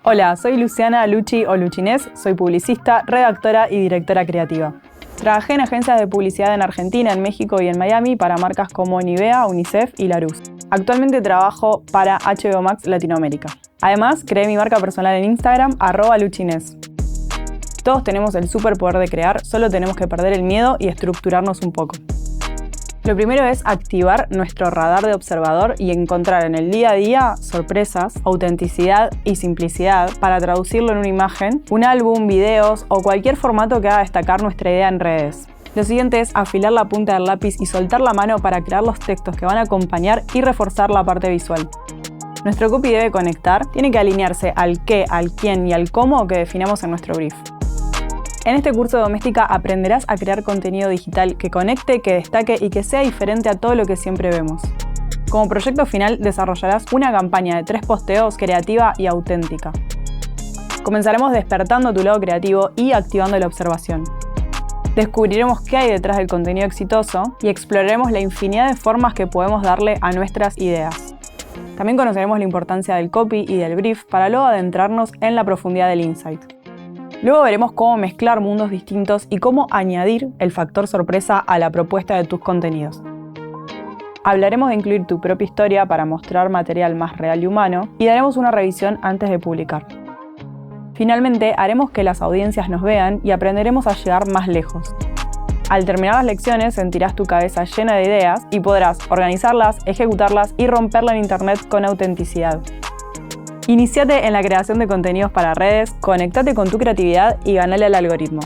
Hola, soy Luciana Luchi o Luchinés, soy publicista, redactora y directora creativa. Trabajé en agencias de publicidad en Argentina, en México y en Miami para marcas como Nivea, UNICEF y Larus. Actualmente trabajo para HBO Max Latinoamérica. Además, creé mi marca personal en Instagram, @Luchinés. Todos tenemos el superpoder de crear, solo tenemos que perder el miedo y estructurarnos un poco. Lo primero es activar nuestro radar de observador y encontrar en el día a día sorpresas, autenticidad y simplicidad para traducirlo en una imagen, un álbum, videos o cualquier formato que haga destacar nuestra idea en redes. Lo siguiente es afilar la punta del lápiz y soltar la mano para crear los textos que van a acompañar y reforzar la parte visual. Nuestro copy debe conectar, tiene que alinearse al qué, al quién y al cómo que definamos en nuestro brief. En este curso de Doméstica aprenderás a crear contenido digital que conecte, que destaque y que sea diferente a todo lo que siempre vemos. Como proyecto final desarrollarás una campaña de 3 posteos creativa y auténtica. Comenzaremos despertando tu lado creativo y activando la observación. Descubriremos qué hay detrás del contenido exitoso y exploraremos la infinidad de formas que podemos darle a nuestras ideas. También conoceremos la importancia del copy y del brief para luego adentrarnos en la profundidad del insight. Luego veremos cómo mezclar mundos distintos y cómo añadir el factor sorpresa a la propuesta de tus contenidos. Hablaremos de incluir tu propia historia para mostrar material más real y humano y daremos una revisión antes de publicar. Finalmente, haremos que las audiencias nos vean y aprenderemos a llegar más lejos. Al terminar las lecciones sentirás tu cabeza llena de ideas y podrás organizarlas, ejecutarlas y romperla en internet con autenticidad. Iniciate en la creación de contenidos para redes, conectate con tu creatividad y ganale al algoritmo.